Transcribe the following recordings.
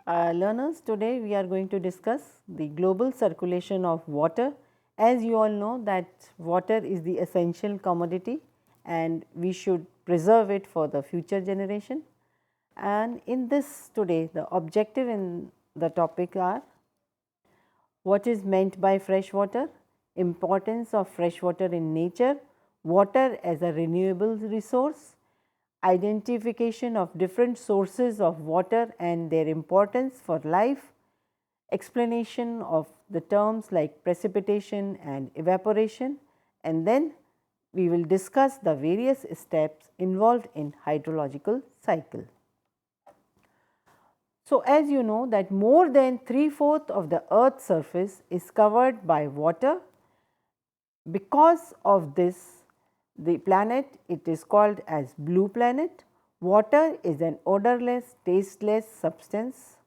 Learners, today we are going to discuss the global circulation of water. As you all know that water is the essential commodity and we should preserve it for the future generation. And in this today, the objective in the topic are what is meant by fresh water, importance of fresh water in nature, water as a renewable resource, identification of different sources of water and their importance for life, explanation of the terms like precipitation and evaporation, and then we will discuss the various steps involved in hydrological cycle. So, as you know that more than 3/4 of the earth's surface is covered by water. Because of this, the planet, it is called as blue planet. Water is an odorless, tasteless substance.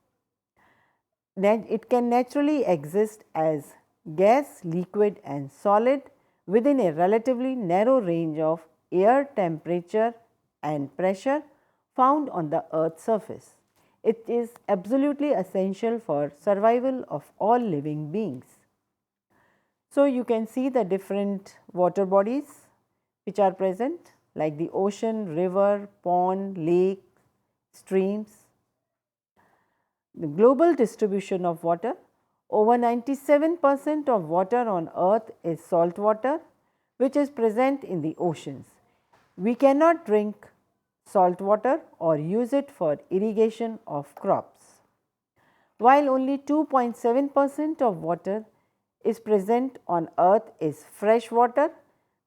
It can naturally exist as gas, liquid and solid within a relatively narrow range of air temperature and pressure found on the earth's surface. It is absolutely essential for survival of all living beings. So, you can see the different water bodies which are present like the ocean, river, pond, lake, streams. The global distribution of water, over 97% of water on earth is salt water which is present in the oceans. We cannot drink salt water or use it for irrigation of crops. While only 2.7% of water is present on earth is fresh water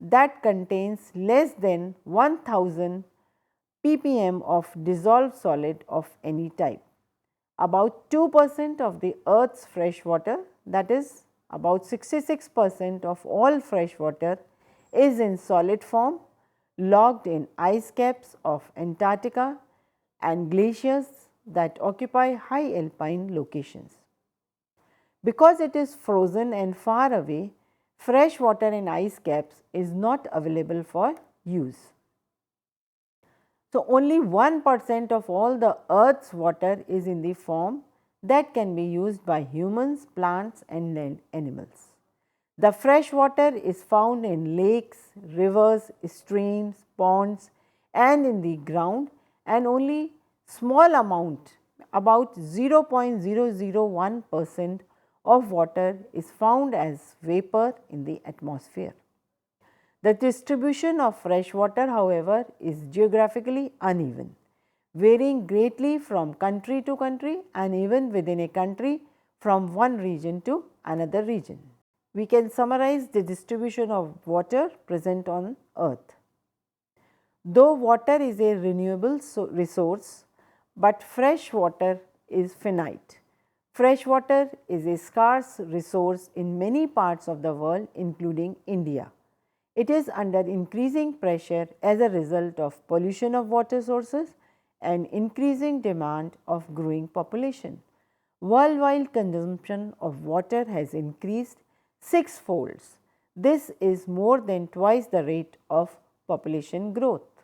that contains less than 1000 ppm of dissolved solid of any type. About 2% of the earth's fresh water, that is about 66% of all fresh water is in solid form locked in ice caps of Antarctica and glaciers that occupy high alpine locations. Because it is frozen and far away, fresh water in ice caps is not available for use. So, only 1% of all the earth's water is in the form that can be used by humans, plants and animals. The fresh water is found in lakes, rivers, streams, ponds and in the ground, and only small amount, about 0.001% of water is found as vapor in the atmosphere. The distribution of fresh water, however, is geographically uneven, varying greatly from country to country and even within a country from one region to another region. We can summarize the distribution of water present on earth. Though water is a renewable resource, but fresh water is finite. Fresh water is a scarce resource in many parts of the world including India. It is under increasing pressure as a result of pollution of water sources and increasing demand of growing population. Worldwide consumption of water has increased six-folds. This is more than twice the rate of population growth.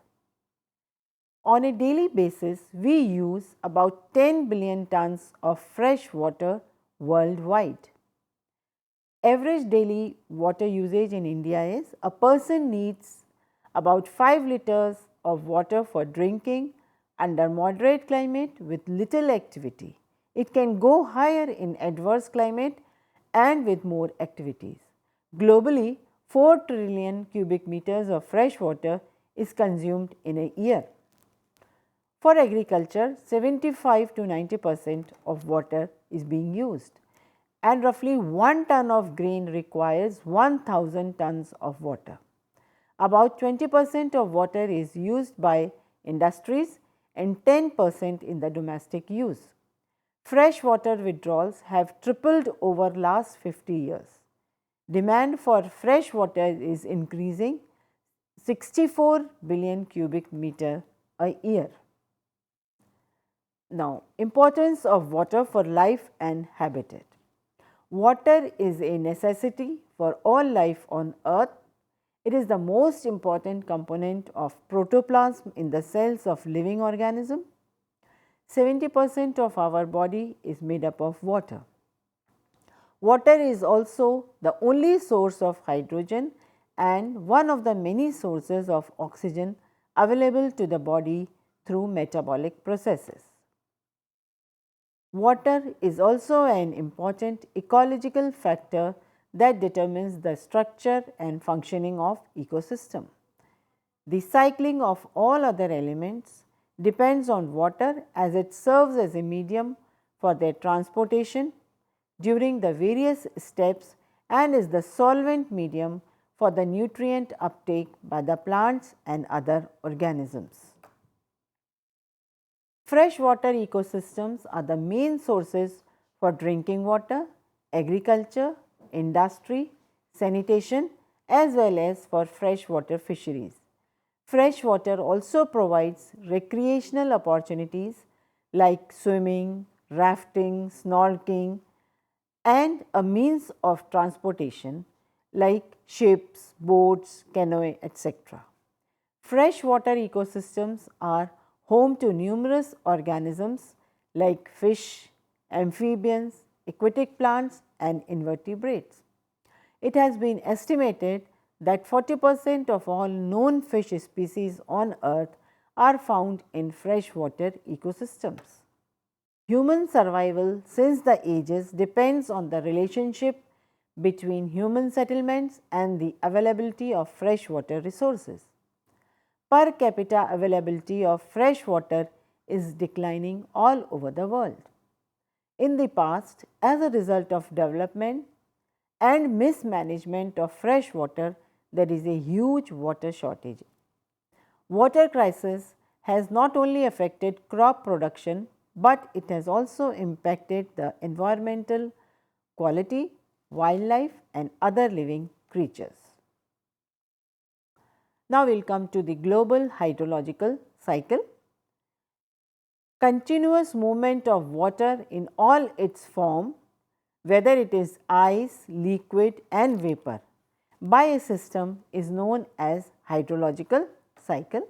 On a daily basis, we use about 10 billion tons of fresh water worldwide. Average daily water usage in India is a person needs about 5 liters of water for drinking under moderate climate with little activity. It can go higher in adverse climate and with more activities. Globally, 4 trillion cubic meters of fresh water is consumed in a year. For agriculture, 75 to 90% of water is being used, and roughly 1 ton of grain requires 1000 tons of water. About 20% of water is used by industries and 10% in the domestic use. Fresh water withdrawals have tripled over last 50 years. Demand for fresh water is increasing 64 billion cubic meter a year. Now, importance of water for life and habitat. Water is a necessity for all life on earth. It is the most important component of protoplasm in the cells of living organism. 70% of our body is made up of water. Water is also the only source of hydrogen and one of the many sources of oxygen available to the body through metabolic processes. Water is also an important ecological factor that determines the structure and functioning of ecosystem. The cycling of all other elements depends on water as it serves as a medium for their transportation during the various steps and is the solvent medium for the nutrient uptake by the plants and other organisms. Freshwater ecosystems are the main sources for drinking water, agriculture, industry, sanitation as well as for freshwater fisheries. Freshwater also provides recreational opportunities like swimming, rafting, snorkeling and a means of transportation like ships, boats, canoe, etc. Freshwater ecosystems are home to numerous organisms like fish, amphibians, aquatic plants and invertebrates. It has been estimated that 40% of all known fish species on earth are found in freshwater ecosystems. Human survival since the ages depends on the relationship between human settlements and the availability of freshwater resources. Per capita availability of fresh water is declining all over the world. In the past, as a result of development and mismanagement of fresh water, there is a huge water shortage. Water crisis has not only affected crop production, but it has also impacted the environmental quality, wildlife and other living creatures. Now, we will come to the global hydrological cycle. Continuous movement of water in all its form, whether it is ice, liquid and vapor, by a system is known as hydrological cycle.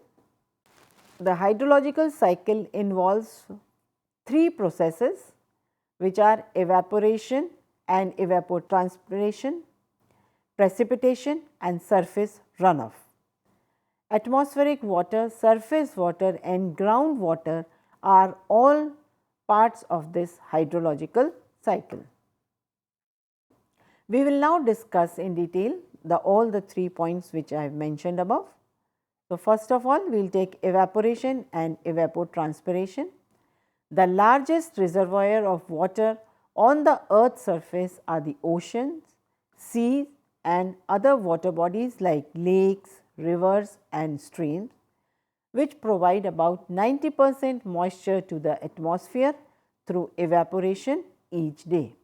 The hydrological cycle involves three processes which are evaporation and evapotranspiration, precipitation and surface runoff. Atmospheric water, surface water and groundwater are all parts of this hydrological cycle. We will now discuss in detail all the 3 points which I have mentioned above. So, first of all we will take evaporation and evapotranspiration. The largest reservoir of water on the earth's surface are the oceans, seas and other water bodies like lakes, rivers and streams, which provide about 90% moisture to the atmosphere through evaporation each day.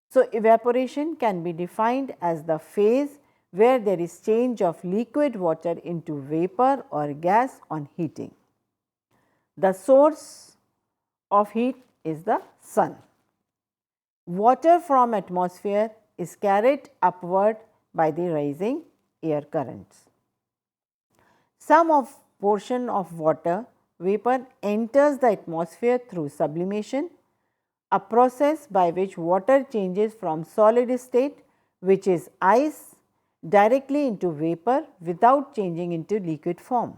So, evaporation can be defined as the phase where there is change of liquid water into vapor or gas on heating. The source of heat is the sun. Water from atmosphere is carried upward by the rising air currents. Some of portion of water vapor enters the atmosphere through sublimation, a process by which water changes from solid state, which is ice, directly into vapor without changing into liquid form.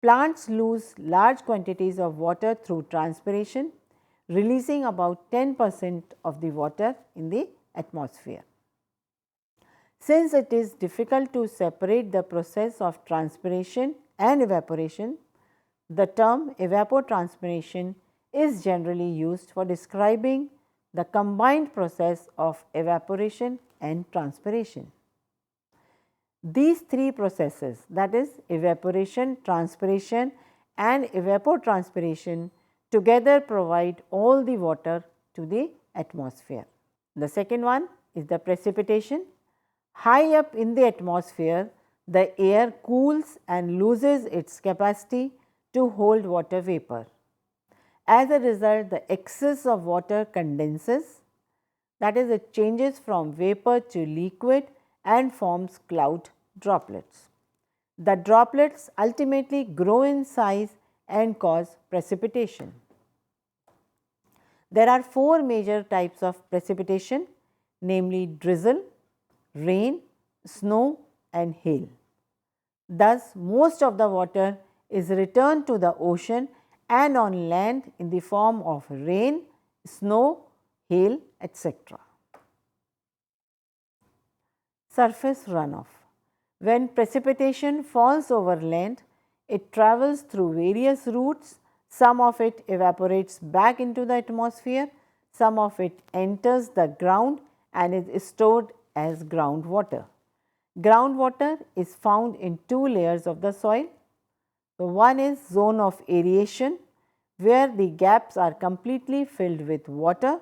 Plants lose large quantities of water through transpiration, releasing about 10% of the water in the atmosphere. Since it is difficult to separate the process of transpiration and evaporation, the term evapotranspiration is generally used for describing the combined process of evaporation and transpiration. These three processes, that is evaporation, transpiration and evapotranspiration, together provide all the water to the atmosphere. The second one is the precipitation. High up in the atmosphere, the air cools and loses its capacity to hold water vapor. As a result, the excess of water condenses, that is, it changes from vapor to liquid and forms cloud droplets. The droplets ultimately grow in size and cause precipitation. There are four major types of precipitation, namely drizzle, rain, snow and hail. Thus, most of the water is returned to the ocean and on land in the form of rain, snow, hail, etc. Surface runoff. When precipitation falls over land, it travels through various routes. Some of it evaporates back into the atmosphere, some of it enters the ground and is stored as groundwater. Groundwater is found in two layers of the soil. So, one is zone of aeration, where the gaps are completely filled with water,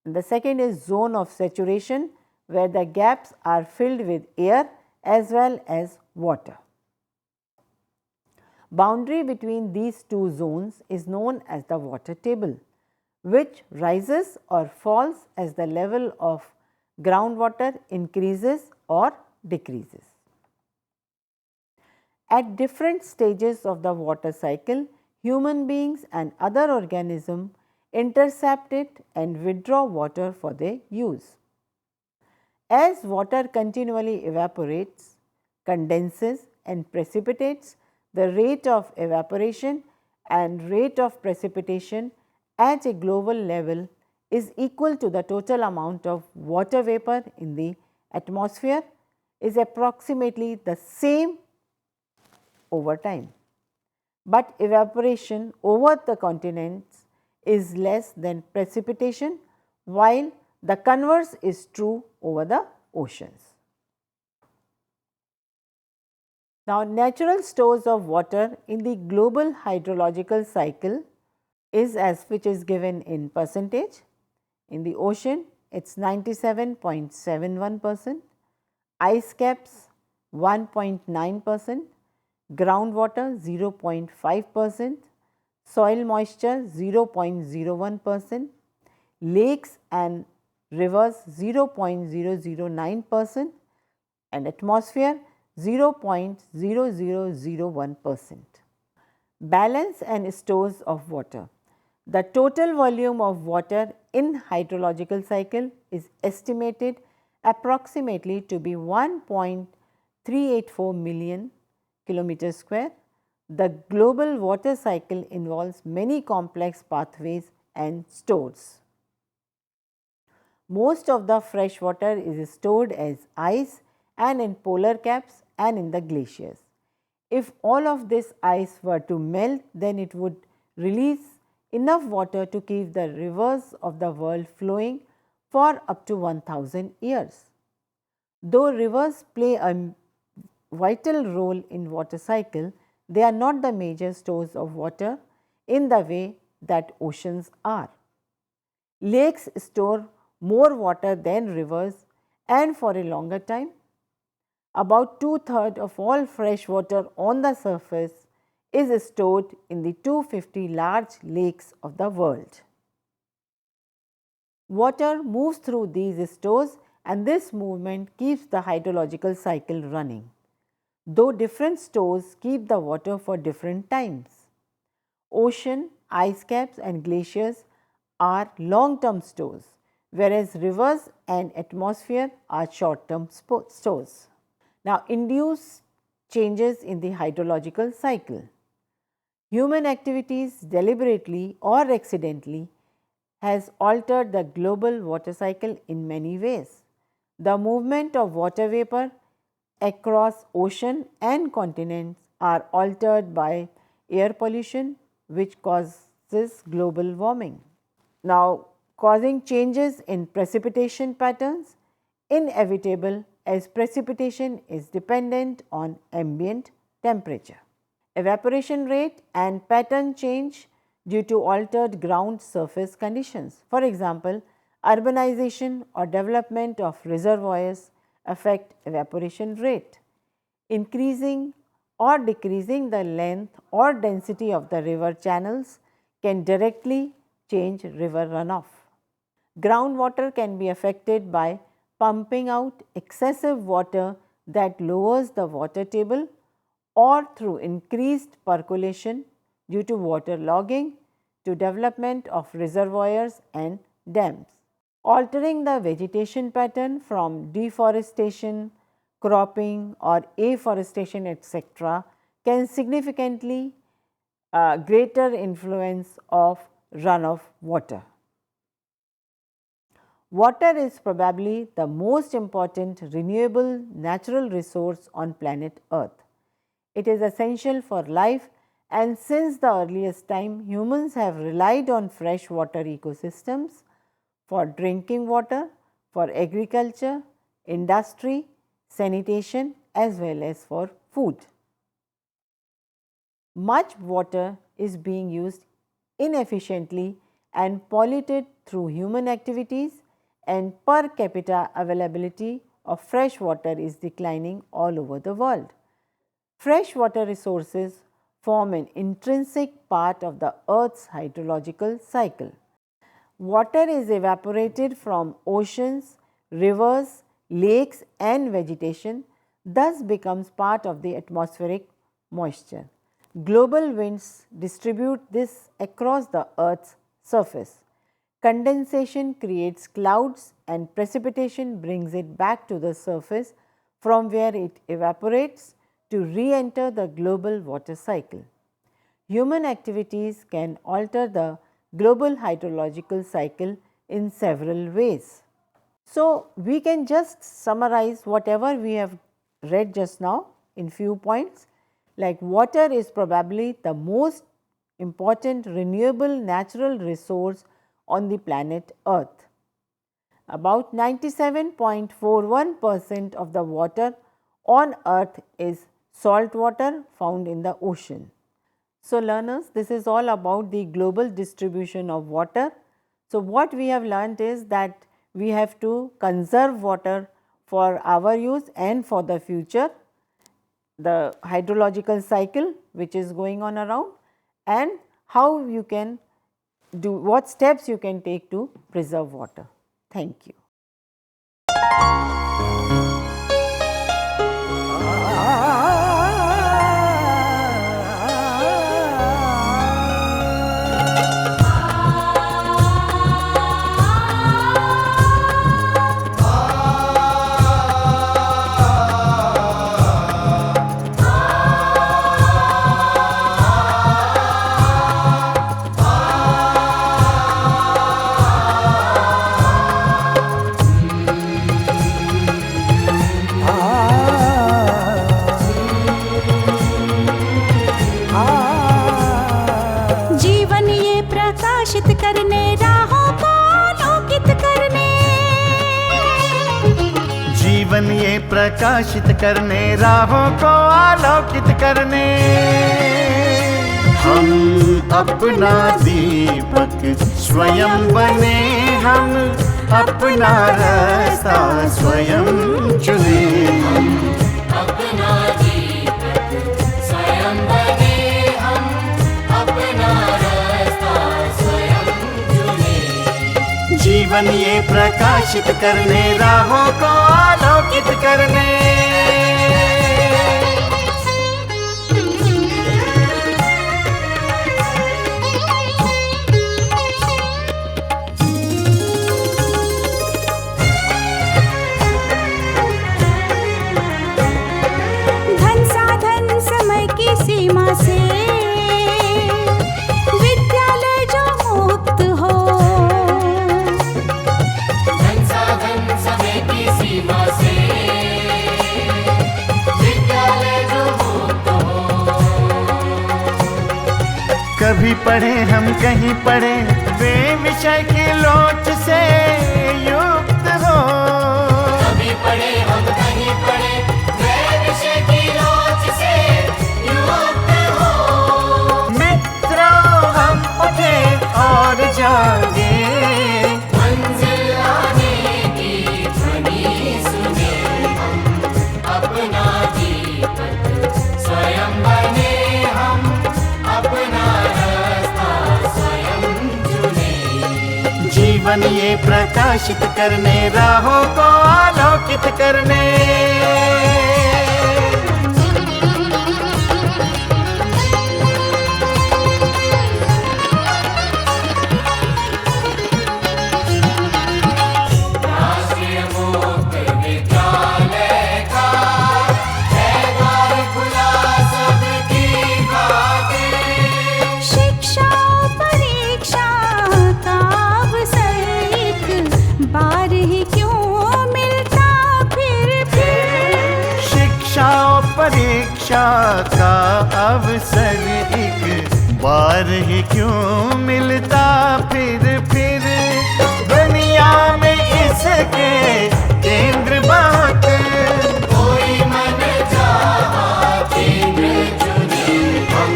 and the second is zone of saturation, where the gaps are filled with air as well as water. Boundary between these two zones is known as the water table, which rises or falls as the level of groundwater increases or decreases. At different stages of the water cycle, human beings and other organisms intercept it and withdraw water for their use. As water continually evaporates, condenses and precipitates, the rate of evaporation and rate of precipitation at a global level is equal to the total amount of water vapor in the atmosphere is approximately the same over time. But evaporation over the continents is less than precipitation, while the converse is true over the oceans. Now, natural stores of water in the global hydrological cycle is as which is given in percentage. In the ocean, it is 97.71%, ice caps 1.9%, groundwater 0.5%, soil moisture 0.01%, lakes and rivers 0.009% and atmosphere 0.0001%. Balance and stores of water. The total volume of water in hydrological cycle is estimated approximately to be 1.384 million kilometers square. The global water cycle involves many complex pathways and stores. Most of the fresh water is stored as ice and in polar caps and in the glaciers. If all of this ice were to melt, then it would release enough water to keep the rivers of the world flowing for up to 1000 years. Though rivers play a vital role in water cycle, they are not the major stores of water in the way that oceans are. Lakes store more water than rivers and for a longer time. About 2/3 of all fresh water on the surface is stored in the 250 large lakes of the world. Water moves through these stores and this movement keeps the hydrological cycle running, though different stores keep the water for different times. Ocean, ice caps and glaciers are long-term stores, whereas rivers and atmosphere are short-term stores. Now, induce changes in the hydrological cycle. Human activities deliberately or accidentally has altered the global water cycle in many ways. The movement of water vapor across ocean and continents are altered by air pollution, which causes global warming. Now, causing changes in precipitation patterns, inevitable as precipitation is dependent on ambient temperature. Evaporation rate and pattern change due to altered ground surface conditions. For example, urbanization or development of reservoirs affect evaporation rate. Increasing or decreasing the length or density of the river channels can directly change river runoff. Groundwater can be affected by pumping out excessive water that lowers the water table or through increased percolation due to water logging to development of reservoirs and dams. Altering the vegetation pattern from deforestation, cropping or afforestation etc. can significantly greater influence of runoff water. Water is probably the most important renewable natural resource on planet Earth. It is essential for life, and since the earliest time humans have relied on freshwater ecosystems for drinking water, for agriculture, industry, sanitation as well as for food. Much water is being used inefficiently and polluted through human activities, and per capita availability of fresh water is declining all over the world. Freshwater resources form an intrinsic part of the Earth's hydrological cycle. Water is evaporated from oceans, rivers, lakes and vegetation, thus becomes part of the atmospheric moisture. Global winds distribute this across the Earth's surface. Condensation creates clouds and precipitation brings it back to the surface from where it evaporates to re-enter the global water cycle. Human activities can alter the global hydrological cycle in several ways. So, we can just summarize whatever we have read just now in few points, like water is probably the most important renewable natural resource on the planet Earth. About 97.41% of the water on Earth is salt water found in the ocean. So, learners, this is all about the global distribution of water. So, what we have learnt is that we have to conserve water for our use and for the future, the hydrological cycle which is going on around, and how you can do, what steps you can take to preserve water. Thank you. प्रकाशित करने राहों को आलोकित करने, हम अपना दीपक स्वयं बने, हम अपना रास्ता स्वयं चुने। हम अपना दीपक स्वयं बने, हम अपना रास्ता स्वयं चुने। जीवन ये प्रकाशित करने राहों को आलोकित करने। धन साधन समय की सीमा से विद्यालय जो मुक्त हो, धन साधन समय की सीमा से विद्यालय जो मुक्त हो। कभी पढ़े हम कहीं पढ़े वे विषय की लोच से युक्त हो, कभी पढ़े हम कहीं पढ़े वे विषय की लोच से युक्त हो। मित्रों हम उठे और जागे, मंजिल आने की ध्वनि सुने। हम अपना दीपक स्वयं बने, हम अपना रास्ता स्वयं चुने। जीवन ये प्रकाशित करने राहों को आलोकित करने। दिशा का अवसर एक बार ही क्यों मिलता फिर दुनिया में इसके केंद्र बात। कोई मन चाहा केंद्र चुने, हम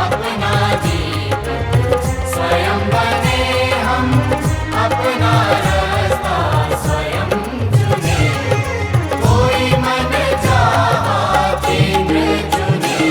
अपना दीपक स्वयं बने, हम अपना रास्ता स्वयं चुने। कोई मन चाहा केंद्र चुने,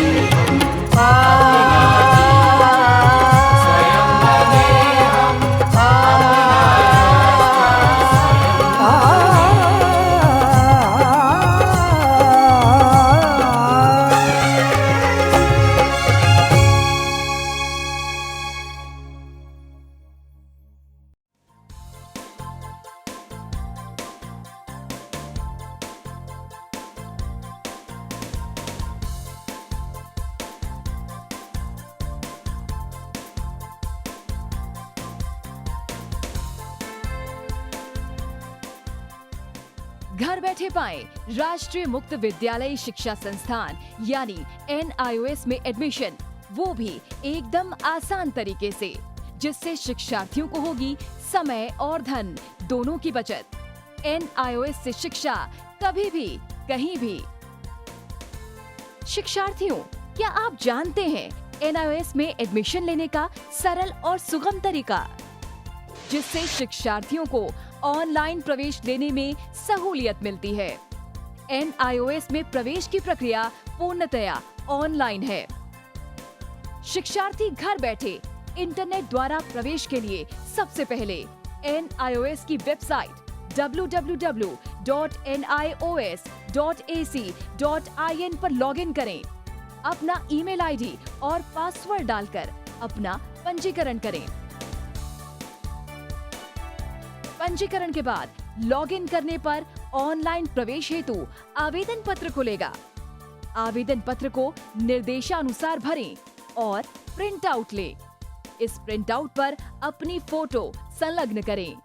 घर बैठे पाएं राष्ट्रीय मुक्त विद्यालय शिक्षा संस्थान यानी NIOS में एडमिशन, वो भी एकदम आसान तरीके से, जिससे शिक्षार्थियों को होगी समय और धन दोनों की बचत। NIOS से शिक्षा कभी भी कहीं भी। शिक्षार्थियों, क्या आप जानते हैं NIOS में एडमिशन लेने का सरल और सुगम तरीका, जिससे शिक्षार्थियों को ऑनलाइन प्रवेश लेने में सहूलियत मिलती है। NIOS में प्रवेश की प्रक्रिया पूर्णतया ऑनलाइन है। शिक्षार्थी घर बैठे इंटरनेट द्वारा प्रवेश के लिए सबसे पहले NIOS की वेबसाइट www.nios.ac.in पर लॉगिन करें। अपना ईमेल आईडी और पासवर्ड डालकर अपना पंजीकरण करें। पंजीकरण के बाद लॉगिन करने पर ऑनलाइन प्रवेश हेतु आवेदन पत्र खुलेगा। आवेदन पत्र को निर्देशानुसार भरें और प्रिंट आउट लें। इस प्रिंट आउट पर अपनी फोटो संलग्न करें।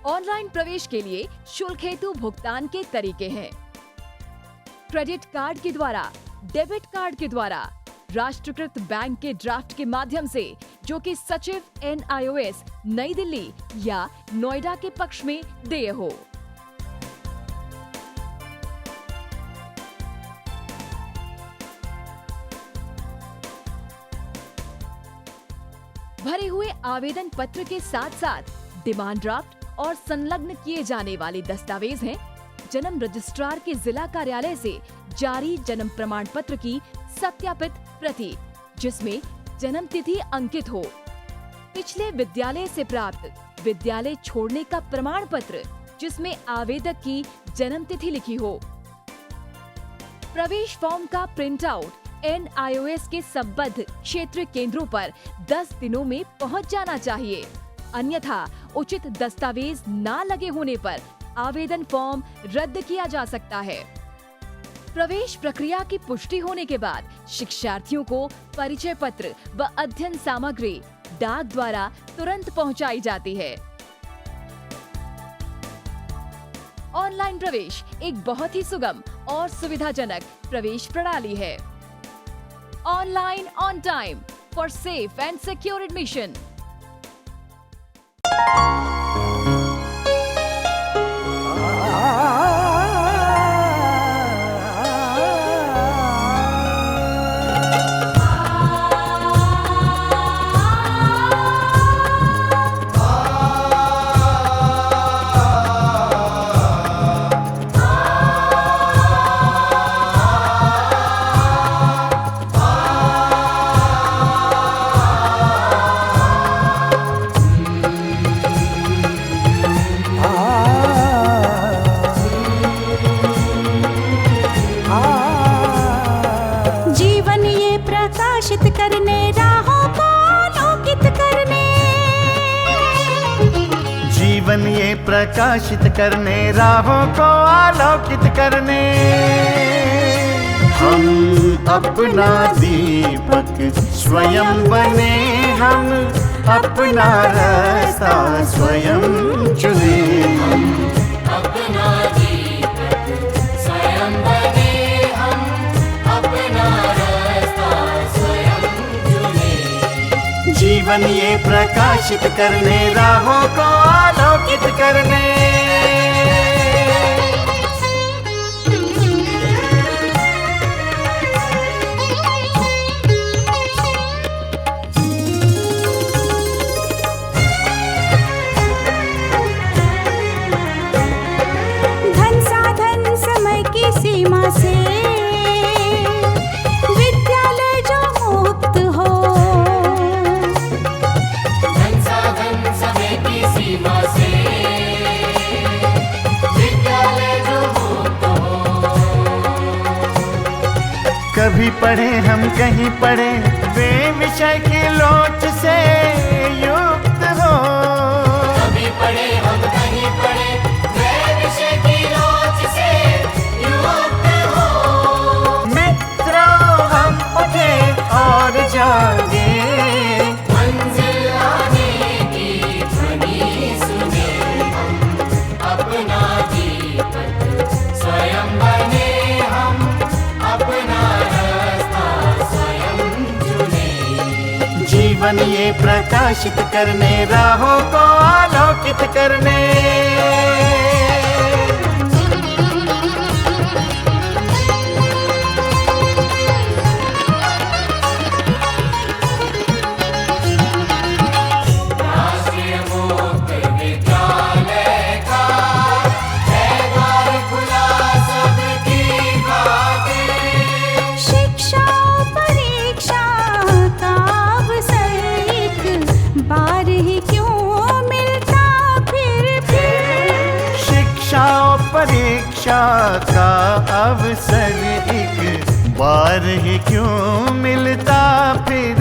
ऑनलाइन प्रवेश के लिए शुल्क हेतु भुगतान के तरीके हैं: क्रेडिट कार्ड के द्वारा, डेबिट कार्ड के द्वारा, राष्ट्रीयकृत बैंक के ड्राफ्ट के माध्यम से, जो कि सचिव NIOS नई दिल्ली या नोएडा के पक्ष में देय हो। भरे हुए आवेदन पत्र के साथ साथ डिमांड ड्राफ्ट और संलग्न किए जाने वाले दस्तावेज हैं: जन्म रजिस्ट्रार के जिला कार्यालय से जारी जन्म प्रमाण पत्र की सत्यापित प्रति, जिसमें जन्म तिथि अंकित हो, पिछले विद्यालय से प्राप्त विद्यालय छोड़ने का प्रमाण पत्र, जिसमें आवेदक की जन्म तिथि लिखी हो। प्रवेश फॉर्म का प्रिंट आउट NIOS के संबद्ध क्षेत्रीय केंद्रों पर 10 दिनों में पहुंच जाना चाहिए, अन्यथा उचित दस्तावेज ना लगे होने पर आवेदन फॉर्म रद्द किया जा सकता है। प्रवेश प्रक्रिया की पुष्टि होने के बाद शिक्षार्थियों को परिचय पत्र व अध्ययन सामग्री डाक द्वारा तुरंत पहुंचाई जाती है। ऑनलाइन प्रवेश एक बहुत ही सुगम और सुविधाजनक प्रवेश प्रणाली है। Online on time for safe and secure admission. जीवन ये प्रकाशित करने, राहों को आलोकित करने, हम अपना दीपक स्वयं बने, हम अपना रास्ता स्वयं चुने। अपना दीपक जीवन ये प्रकाशित करने, राहों को आलोकित करने। धन साधन समय की सीमा से विद्यालय जो मुक्त हो, धन साधन समय की सीमा से विद्यालय जो मुक्त हो। कभी पढ़े हम कहीं पढ़े, वे विषय की लोच से युक्त हो। कभी पढ़े हम कहीं पढ़े, वे विषय की लोच से युक्त हो। मित्रों हम उठे और जागे, मंजिल आने की ध्वनि सुने हम, अपना दीपक स्वयं बने हम, अपना रास्ता स्वयं चुने। जीवन ये प्रकाशित करने, राहों को आलोकित करने। राष्ट्रीय मुक्त विद्यालय का है द्वार खुला सबकी खातिर। शिक्षा परीक्षा का अवसर एक बार ही क्यों मिलता फिर। शिक्षा और परीक्षा का अवसर एक बार ही क्यों मिलता फिर।